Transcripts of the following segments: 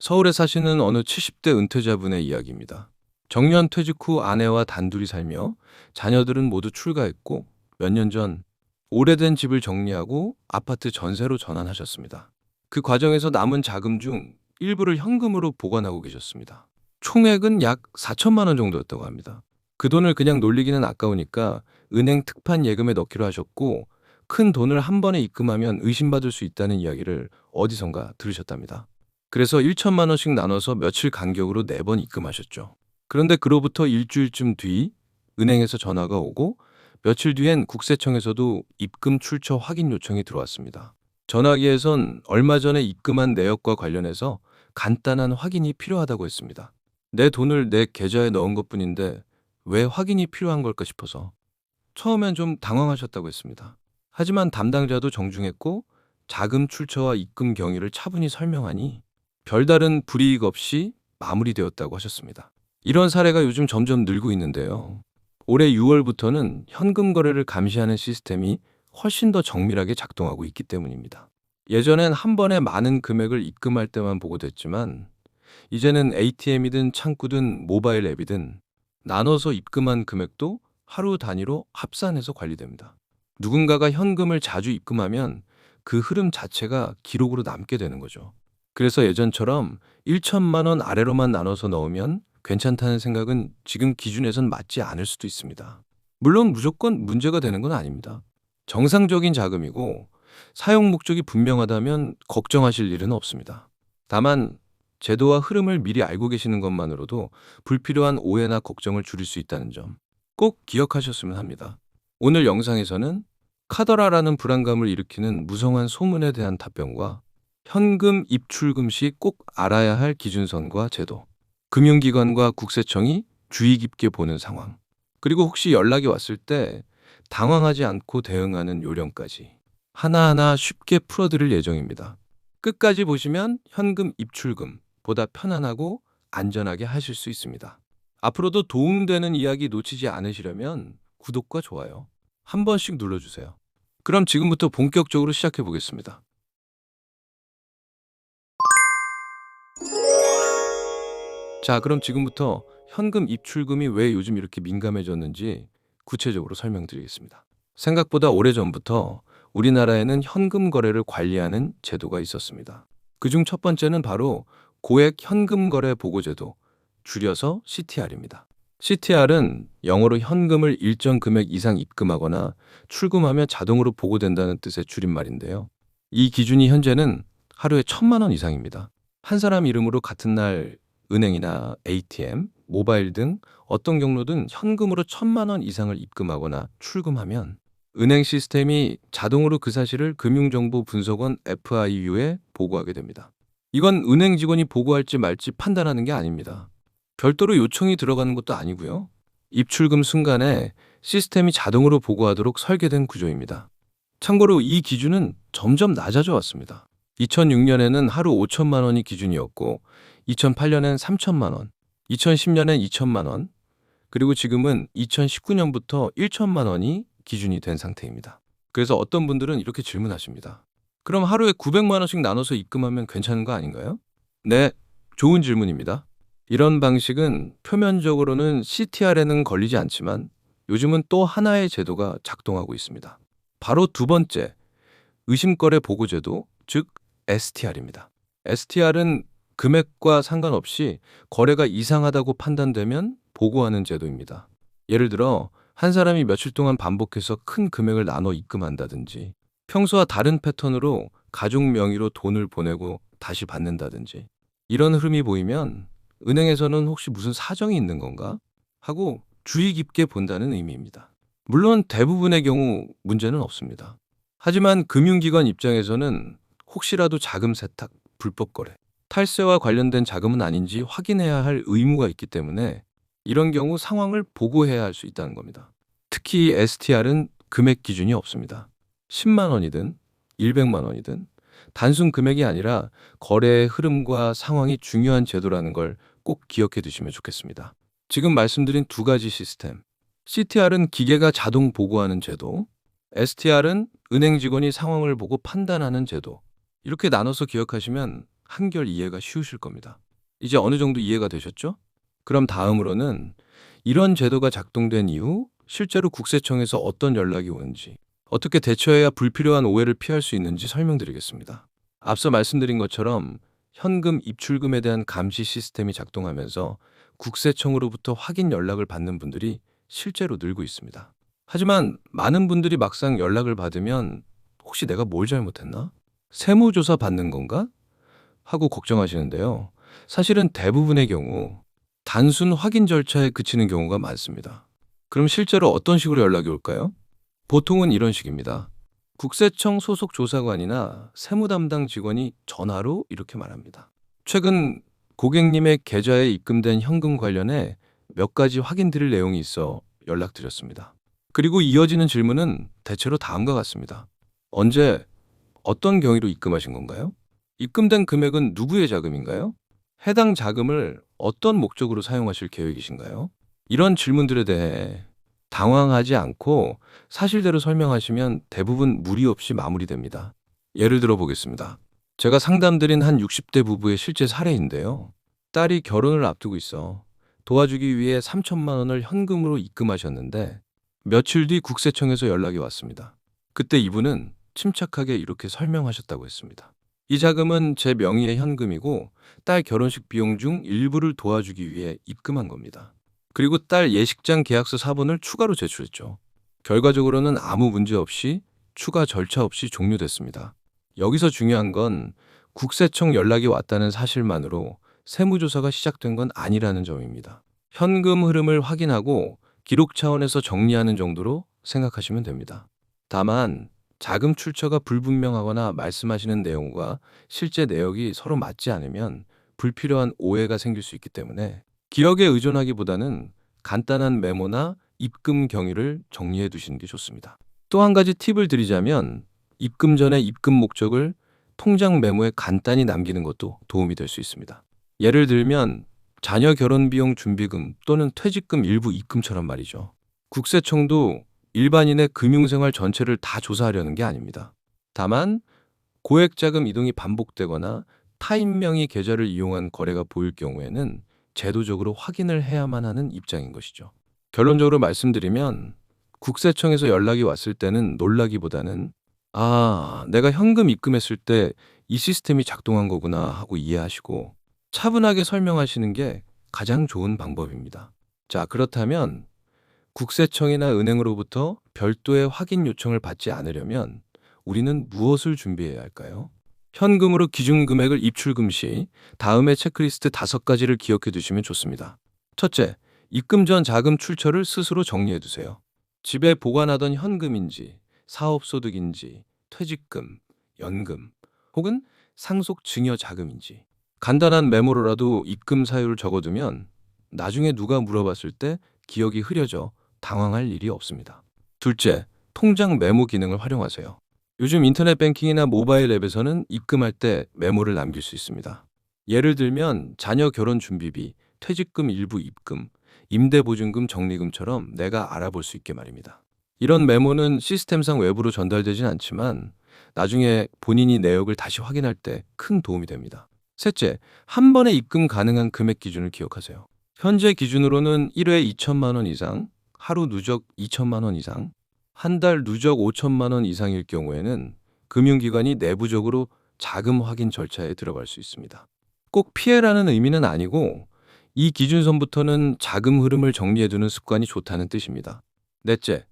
서울에 사시는 어느 70대 은퇴자분의 이야기입니다. 정년 퇴직 후 아내와 단둘이 살며 자녀들은 모두 출가했고 몇 년 전 오래된 집을 정리하고 아파트 전세로 전환하셨습니다. 그 과정에서 남은 자금 중 일부를 현금으로 보관하고 계셨습니다. 총액은 약 4천만 원 정도였다고 합니다. 그 돈을 그냥 놀리기는 아까우니까 은행 특판 예금에 넣기로 하셨고 큰 돈을 한 번에 입금하면 의심받을 수 있다는 이야기를 어디선가 들으셨답니다. 그래서 1천만 원씩 나눠서 며칠 간격으로 4번 입금하셨죠. 그런데 그로부터 일주일쯤 뒤 은행에서 전화가 오고 며칠 뒤엔 국세청에서도 입금 출처 확인 요청이 들어왔습니다. 전화기에선 얼마 전에 입금한 내역과 관련해서 간단한 확인이 필요하다고 했습니다. 내 돈을 내 계좌에 넣은 것뿐인데 왜 확인이 필요한 걸까 싶어서 처음엔 좀 당황하셨다고 했습니다. 하지만 담당자도 정중했고 자금 출처와 입금 경위를 차분히 설명하니 별다른 불이익 없이 마무리되었다고 하셨습니다. 이런 사례가 요즘 점점 늘고 있는데요. 올해 6월부터는 현금 거래를 감시하는 시스템이 훨씬 더 정밀하게 작동하고 있기 때문입니다. 예전엔 한 번에 많은 금액을 입금할 때만 보고됐지만 이제는 ATM이든 창구든 모바일 앱이든 나눠서 입금한 금액도 하루 단위로 합산해서 관리됩니다. 누군가가 현금을 자주 입금하면 그 흐름 자체가 기록으로 남게 되는 거죠. 그래서 예전처럼 1천만 원 아래로만 나눠서 넣으면 괜찮다는 생각은 지금 기준에선 맞지 않을 수도 있습니다. 물론 무조건 문제가 되는 건 아닙니다. 정상적인 자금이고 사용 목적이 분명하다면 걱정하실 일은 없습니다. 다만 제도와 흐름을 미리 알고 계시는 것만으로도 불필요한 오해나 걱정을 줄일 수 있다는 점 꼭 기억하셨으면 합니다. 오늘 영상에서는 카더라라는 불안감을 일으키는 무성한 소문에 대한 답변과 현금 입출금 시 꼭 알아야 할 기준선과 제도, 금융기관과 국세청이 주의 깊게 보는 상황, 그리고 혹시 연락이 왔을 때 당황하지 않고 대응하는 요령까지 하나하나 쉽게 풀어드릴 예정입니다. 끝까지 보시면 현금 입출금 보다 편안하고 안전하게 하실 수 있습니다. 앞으로도 도움되는 이야기 놓치지 않으시려면 구독과 좋아요 한 번씩 눌러주세요. 그럼 지금부터 본격적으로 시작해 보겠습니다. 자, 그럼 지금부터 현금 입출금이 왜 요즘 이렇게 민감해졌는지 구체적으로 설명드리겠습니다. 생각보다 오래전부터 우리나라에는 현금 거래를 관리하는 제도가 있었습니다. 그중 첫 번째는 바로 고액 현금 거래 보고 제도, 줄여서 CTR입니다. CTR은 영어로 현금을 일정 금액 이상 입금하거나 출금하면 자동으로 보고된다는 뜻의 줄임말인데요. 이 기준이 현재는 하루에 1천만 원 이상입니다. 한 사람 이름으로 같은 날 은행이나 ATM, 모바일 등 어떤 경로든 현금으로 1천만 원 이상을 입금하거나 출금하면 은행 시스템이 자동으로 그 사실을 금융정보분석원 FIU에 보고하게 됩니다. 이건 은행 직원이 보고할지 말지 판단하는 게 아닙니다. 별도로 요청이 들어가는 것도 아니고요. 입출금 순간에 시스템이 자동으로 보고하도록 설계된 구조입니다. 참고로 이 기준은 점점 낮아져 왔습니다. 2006년에는 하루 5천만 원이 기준이었고 2008년엔 3천만 원, 2010년엔 2천만 원, 그리고 지금은 2019년부터 1천만 원이 기준이 된 상태입니다. 그래서 어떤 분들은 이렇게 질문하십니다. 그럼 하루에 900만 원씩 나눠서 입금하면 괜찮은 거 아닌가요? 네, 좋은 질문입니다. 이런 방식은 표면적으로는 CTR에는 걸리지 않지만 요즘은 또 하나의 제도가 작동하고 있습니다. 바로 두 번째, 의심거래 보고제도, 즉 STR입니다. STR은 금액과 상관없이 거래가 이상하다고 판단되면 보고하는 제도입니다. 예를 들어 한 사람이 며칠 동안 반복해서 큰 금액을 나눠 입금한다든지 평소와 다른 패턴으로 가족 명의로 돈을 보내고 다시 받는다든지 이런 흐름이 보이면 은행에서는 혹시 무슨 사정이 있는 건가 하고 주의 깊게 본다는 의미입니다. 물론 대부분의 경우 문제는 없습니다. 하지만 금융기관 입장에서는 혹시라도 자금 세탁, 불법 거래, 탈세와 관련된 자금은 아닌지 확인해야 할 의무가 있기 때문에 이런 경우 상황을 보고해야 할 수 있다는 겁니다. 특히 STR은 금액 기준이 없습니다. 10만 원이든 100만 원이든 단순 금액이 아니라 거래의 흐름과 상황이 중요한 제도라는 걸 꼭 기억해 두시면 좋겠습니다. 지금 말씀드린 두 가지 시스템, CTR은 기계가 자동 보고하는 제도, STR은 은행 직원이 상황을 보고 판단하는 제도. 이렇게 나눠서 기억하시면 한결 이해가 쉬우실 겁니다. 이제 어느 정도 이해가 되셨죠? 그럼 다음으로는 이런 제도가 작동된 이후 실제로 국세청에서 어떤 연락이 오는지, 어떻게 대처해야 불필요한 오해를 피할 수 있는지 설명드리겠습니다. 앞서 말씀드린 것처럼 현금 입출금에 대한 감시 시스템이 작동하면서 국세청으로부터 확인 연락을 받는 분들이 실제로 늘고 있습니다. 하지만 많은 분들이 막상 연락을 받으면 혹시 내가 뭘 잘못했나? 세무조사 받는 건가? 하고 걱정하시는데요. 사실은 대부분의 경우 단순 확인 절차에 그치는 경우가 많습니다. 그럼 실제로 어떤 식으로 연락이 올까요? 보통은 이런 식입니다. 국세청 소속 조사관이나 세무 담당 직원이 전화로 이렇게 말합니다. 최근 고객님의 계좌에 입금된 현금 관련해 몇 가지 확인드릴 내용이 있어 연락드렸습니다. 그리고 이어지는 질문은 대체로 다음과 같습니다. 언제, 어떤 경위로 입금하신 건가요? 입금된 금액은 누구의 자금인가요? 해당 자금을 어떤 목적으로 사용하실 계획이신가요? 이런 질문들에 대해 당황하지 않고 사실대로 설명하시면 대부분 무리 없이 마무리됩니다. 예를 들어 보겠습니다. 제가 상담드린 한 60대 부부의 실제 사례인데요. 딸이 결혼을 앞두고 있어 도와주기 위해 3천만 원을 현금으로 입금하셨는데 며칠 뒤 국세청에서 연락이 왔습니다. 그때 이분은 침착하게 이렇게 설명하셨다고 했습니다. 이 자금은 제 명의의 현금이고 딸 결혼식 비용 중 일부를 도와주기 위해 입금한 겁니다. 그리고 딸 예식장 계약서 사본을 추가로 제출했죠. 결과적으로는 아무 문제 없이 추가 절차 없이 종료됐습니다. 여기서 중요한 건 국세청 연락이 왔다는 사실만으로 세무조사가 시작된 건 아니라는 점입니다. 현금 흐름을 확인하고 기록 차원에서 정리하는 정도로 생각하시면 됩니다. 다만 자금 출처가 불분명하거나 말씀하시는 내용과 실제 내역이 서로 맞지 않으면 불필요한 오해가 생길 수 있기 때문에 기억에 의존하기보다는 간단한 메모나 입금 경위를 정리해 두시는 게 좋습니다. 또 한 가지 팁을 드리자면 입금 전에 입금 목적을 통장 메모에 간단히 남기는 것도 도움이 될 수 있습니다. 예를 들면 자녀 결혼 비용 준비금 또는 퇴직금 일부 입금처럼 말이죠. 국세청도 일반인의 금융생활 전체를 다 조사하려는 게 아닙니다. 다만 고액 자금 이동이 반복되거나 타인 명의 계좌를 이용한 거래가 보일 경우에는 제도적으로 확인을 해야만 하는 입장인 것이죠. 결론적으로 말씀드리면 국세청에서 연락이 왔을 때는 놀라기보다는 내가 현금 입금했을 때 이 시스템이 작동한 거구나 하고 이해하시고 차분하게 설명하시는 게 가장 좋은 방법입니다. 자, 그렇다면 국세청이나 은행으로부터 별도의 확인 요청을 받지 않으려면 우리는 무엇을 준비해야 할까요? 현금으로 기준 금액을 입출금 시 다음의 체크리스트 5가지를 기억해 두시면 좋습니다. 첫째, 입금 전 자금 출처를 스스로 정리해 두세요. 집에 보관하던 현금인지, 사업소득인지, 퇴직금, 연금, 혹은 상속 증여 자금인지 간단한 메모로라도 입금 사유를 적어두면 나중에 누가 물어봤을 때 기억이 흐려져 당황할 일이 없습니다. 둘째, 통장 메모 기능을 활용하세요. 요즘 인터넷 뱅킹이나 모바일 앱에서는 입금할 때 메모를 남길 수 있습니다. 예를 들면 자녀 결혼 준비비, 퇴직금 일부 입금, 임대보증금 적립금처럼 내가 알아볼 수 있게 말입니다. 이런 메모는 시스템상 외부로 전달되진 않지만 나중에 본인이 내역을 다시 확인할 때 큰 도움이 됩니다. 셋째, 한 번에 입금 가능한 금액 기준을 기억하세요. 현재 기준으로는 1회 2천만 원 이상, 하루 누적 2천만 원 이상, 한 달 누적 5천만 원 이상일 경우에는 금융기관이 내부적으로 자금 확인 절차에 들어갈 수 있습니다. 꼭 피해라는 의미는 아니고 이 기준선부터는 자금 흐름을 정리해두는 습관이 좋다는 뜻입니다. 넷째,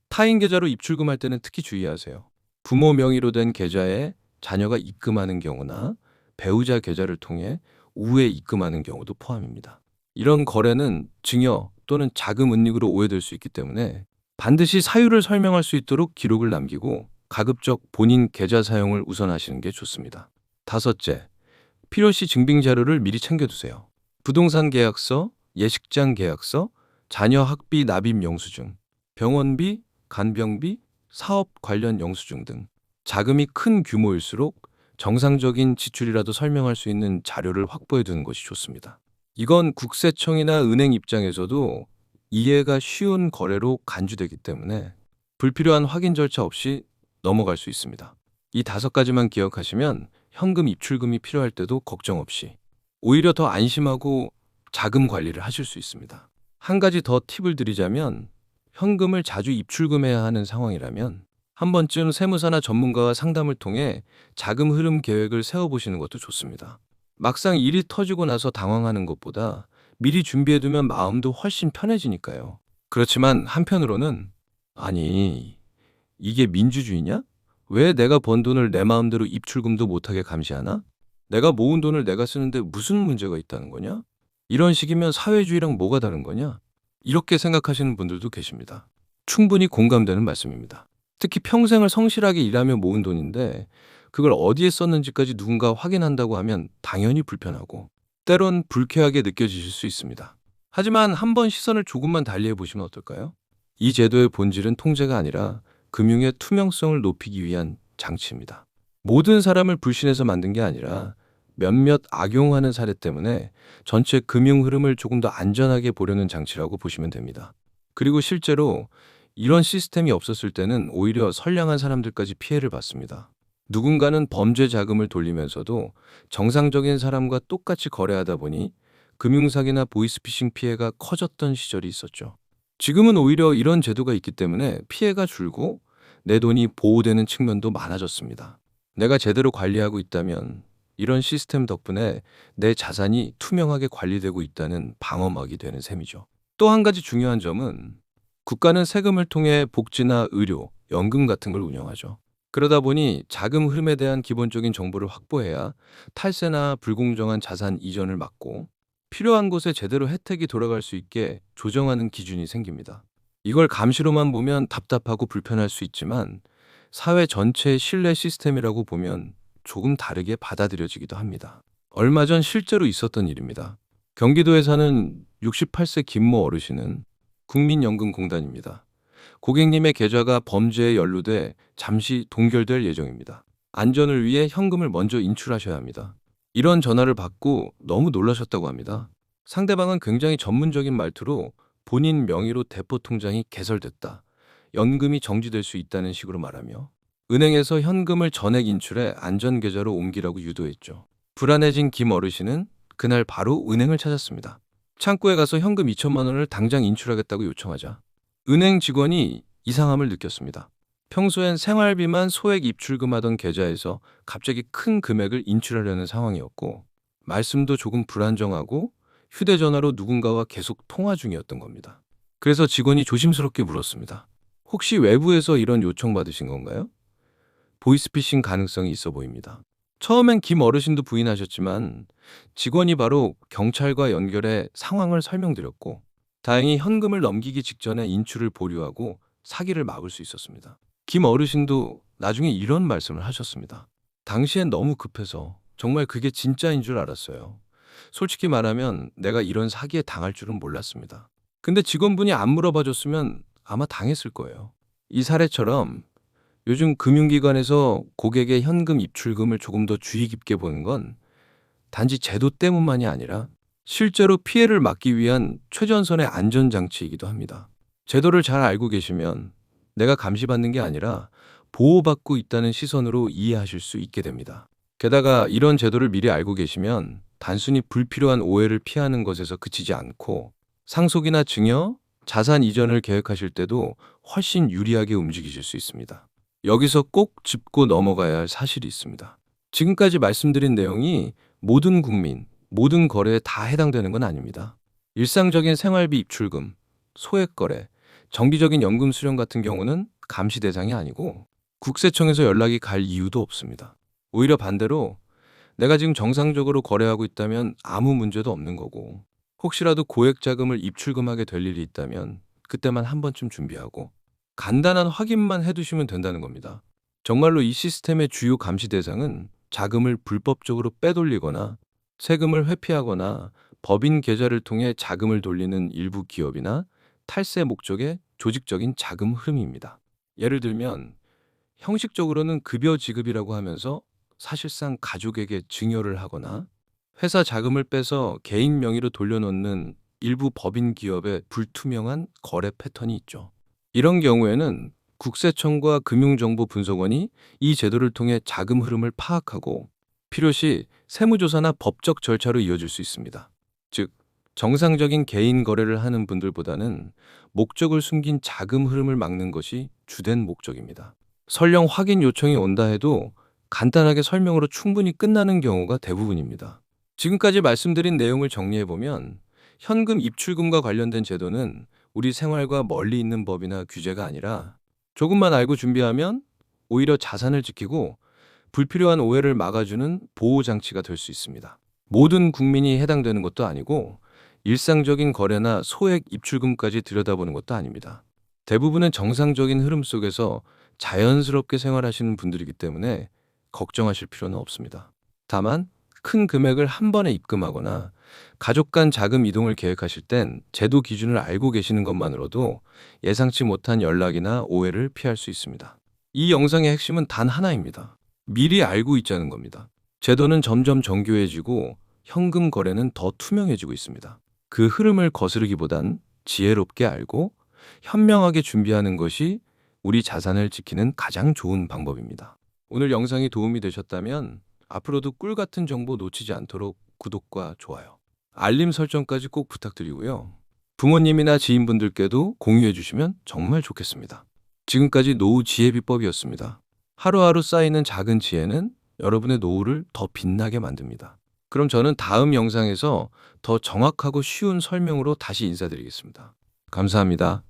타인 계좌로 입출금할 때는 특히 주의하세요. 부모 명의로 된 계좌에 자녀가 입금하는 경우나 배우자 계좌를 통해 우회 입금하는 경우도 포함입니다. 이런 거래는 증여 또는 자금 은닉으로 오해될 수 있기 때문에 반드시 사유를 설명할 수 있도록 기록을 남기고 가급적 본인 계좌 사용을 우선하시는 게 좋습니다. 다섯째, 필요시 증빙 자료를 미리 챙겨두세요. 부동산 계약서, 예식장 계약서, 자녀 학비 납입 영수증, 병원비, 간병비, 사업 관련 영수증 등 자금이 큰 규모일수록 정상적인 지출이라도 설명할 수 있는 자료를 확보해 두는 것이 좋습니다. 이건 국세청이나 은행 입장에서도 이해가 쉬운 거래로 간주되기 때문에 불필요한 확인 절차 없이 넘어갈 수 있습니다. 이 5가지만 기억하시면 현금 입출금이 필요할 때도 걱정 없이 오히려 더 안심하고 자금 관리를 하실 수 있습니다. 한 가지 더 팁을 드리자면 현금을 자주 입출금해야 하는 상황이라면 한 번쯤 세무사나 전문가와 상담을 통해 자금 흐름 계획을 세워보시는 것도 좋습니다. 막상 일이 터지고 나서 당황하는 것보다 미리 준비해두면 마음도 훨씬 편해지니까요. 그렇지만 한편으로는 아니, 이게 민주주의냐? 왜 내가 번 돈을 내 마음대로 입출금도 못하게 감시하나? 내가 모은 돈을 내가 쓰는데 무슨 문제가 있다는 거냐? 이런 식이면 사회주의랑 뭐가 다른 거냐? 이렇게 생각하시는 분들도 계십니다. 충분히 공감되는 말씀입니다. 특히 평생을 성실하게 일하며 모은 돈인데 그걸 어디에 썼는지까지 누군가 확인한다고 하면 당연히 불편하고 때론 불쾌하게 느껴지실 수 있습니다. 하지만 한번 시선을 조금만 달리해 보시면 어떨까요? 이 제도의 본질은 통제가 아니라 금융의 투명성을 높이기 위한 장치입니다. 모든 사람을 불신해서 만든 게 아니라 몇몇 악용하는 사례 때문에 전체 금융 흐름을 조금 더 안전하게 보려는 장치라고 보시면 됩니다. 그리고 실제로 이런 시스템이 없었을 때는 오히려 선량한 사람들까지 피해를 봤습니다. 누군가는 범죄 자금을 돌리면서도 정상적인 사람과 똑같이 거래하다 보니 금융사기나 보이스피싱 피해가 커졌던 시절이 있었죠. 지금은 오히려 이런 제도가 있기 때문에 피해가 줄고 내 돈이 보호되는 측면도 많아졌습니다. 내가 제대로 관리하고 있다면 이런 시스템 덕분에 내 자산이 투명하게 관리되고 있다는 방어막이 되는 셈이죠. 또 한 가지 중요한 점은 국가는 세금을 통해 복지나 의료, 연금 같은 걸 운영하죠. 그러다 보니 자금 흐름에 대한 기본적인 정보를 확보해야 탈세나 불공정한 자산 이전을 막고 필요한 곳에 제대로 혜택이 돌아갈 수 있게 조정하는 기준이 생깁니다. 이걸 감시로만 보면 답답하고 불편할 수 있지만 사회 전체의 신뢰 시스템이라고 보면 조금 다르게 받아들여지기도 합니다. 얼마 전 실제로 있었던 일입니다. 경기도에 사는 68세 김모 어르신은 국민연금공단입니다. 고객님의 계좌가 범죄에 연루돼 잠시 동결될 예정입니다. 안전을 위해 현금을 먼저 인출하셔야 합니다. 이런 전화를 받고 너무 놀라셨다고 합니다. 상대방은 굉장히 전문적인 말투로 본인 명의로 대포 통장이 개설됐다, 연금이 정지될 수 있다는 식으로 말하며 은행에서 현금을 전액 인출해 안전계좌로 옮기라고 유도했죠. 불안해진 김 어르신은 그날 바로 은행을 찾았습니다. 창구에 가서 현금 2천만 원을 당장 인출하겠다고 요청하자 은행 직원이 이상함을 느꼈습니다. 평소엔 생활비만 소액 입출금하던 계좌에서 갑자기 큰 금액을 인출하려는 상황이었고 말씀도 조금 불안정하고 휴대전화로 누군가와 계속 통화 중이었던 겁니다. 그래서 직원이 조심스럽게 물었습니다. 혹시 외부에서 이런 요청 받으신 건가요? 보이스피싱 가능성이 있어 보입니다. 처음엔 김 어르신도 부인하셨지만 직원이 바로 경찰과 연결해 상황을 설명드렸고 다행히 현금을 넘기기 직전에 인출을 보류하고 사기를 막을 수 있었습니다. 김 어르신도 나중에 이런 말씀을 하셨습니다. 당시엔 너무 급해서 정말 그게 진짜인 줄 알았어요. 솔직히 말하면 내가 이런 사기에 당할 줄은 몰랐습니다. 근데 직원분이 안 물어봐 줬으면 아마 당했을 거예요. 이 사례처럼 요즘 금융기관에서 고객의 현금 입출금을 조금 더 주의 깊게 보는 건 단지 제도 때문만이 아니라 실제로 피해를 막기 위한 최전선의 안전장치이기도 합니다. 제도를 잘 알고 계시면 내가 감시받는 게 아니라 보호받고 있다는 시선으로 이해하실 수 있게 됩니다. 게다가 이런 제도를 미리 알고 계시면 단순히 불필요한 오해를 피하는 것에서 그치지 않고 상속이나 증여, 자산 이전을 계획하실 때도 훨씬 유리하게 움직이실 수 있습니다. 여기서 꼭 짚고 넘어가야 할 사실이 있습니다. 지금까지 말씀드린 내용이 모든 국민, 모든 거래에 다 해당되는 건 아닙니다. 일상적인 생활비 입출금, 소액 거래, 정기적인 연금 수령 같은 경우는 감시 대상이 아니고 국세청에서 연락이 갈 이유도 없습니다. 오히려 반대로 내가 지금 정상적으로 거래하고 있다면 아무 문제도 없는 거고 혹시라도 고액 자금을 입출금하게 될 일이 있다면 그때만 한 번쯤 준비하고 간단한 확인만 해두시면 된다는 겁니다. 정말로 이 시스템의 주요 감시 대상은 자금을 불법적으로 빼돌리거나 세금을 회피하거나 법인 계좌를 통해 자금을 돌리는 일부 기업이나 탈세 목적의 조직적인 자금 흐름입니다. 예를 들면 형식적으로는 급여 지급이라고 하면서 사실상 가족에게 증여를 하거나 회사 자금을 빼서 개인 명의로 돌려놓는 일부 법인 기업의 불투명한 거래 패턴이 있죠. 이런 경우에는 국세청과 금융정보분석원이 이 제도를 통해 자금 흐름을 파악하고 필요시 세무조사나 법적 절차로 이어질 수 있습니다. 즉, 정상적인 개인 거래를 하는 분들보다는 목적을 숨긴 자금 흐름을 막는 것이 주된 목적입니다. 설령 확인 요청이 온다 해도 간단하게 설명으로 충분히 끝나는 경우가 대부분입니다. 지금까지 말씀드린 내용을 정리해보면 현금 입출금과 관련된 제도는 우리 생활과 멀리 있는 법이나 규제가 아니라 조금만 알고 준비하면 오히려 자산을 지키고 불필요한 오해를 막아주는 보호장치가 될 수 있습니다. 모든 국민이 해당되는 것도 아니고 일상적인 거래나 소액 입출금까지 들여다보는 것도 아닙니다. 대부분은 정상적인 흐름 속에서 자연스럽게 생활하시는 분들이기 때문에 걱정하실 필요는 없습니다. 다만 큰 금액을 한 번에 입금하거나 가족 간 자금 이동을 계획하실 땐 제도 기준을 알고 계시는 것만으로도 예상치 못한 연락이나 오해를 피할 수 있습니다. 이 영상의 핵심은 단 하나입니다. 미리 알고 있자는 겁니다. 제도는 점점 정교해지고 현금 거래는 더 투명해지고 있습니다. 그 흐름을 거스르기보단 지혜롭게 알고 현명하게 준비하는 것이 우리 자산을 지키는 가장 좋은 방법입니다. 오늘 영상이 도움이 되셨다면 앞으로도 꿀 같은 정보 놓치지 않도록 구독과 좋아요, 알림 설정까지 꼭 부탁드리고요. 부모님이나 지인분들께도 공유해 주시면 정말 좋겠습니다. 지금까지 노후 지혜 비법이었습니다. 하루하루 쌓이는 작은 지혜는 여러분의 노후를 더 빛나게 만듭니다. 그럼 저는 다음 영상에서 더 정확하고 쉬운 설명으로 다시 인사드리겠습니다. 감사합니다.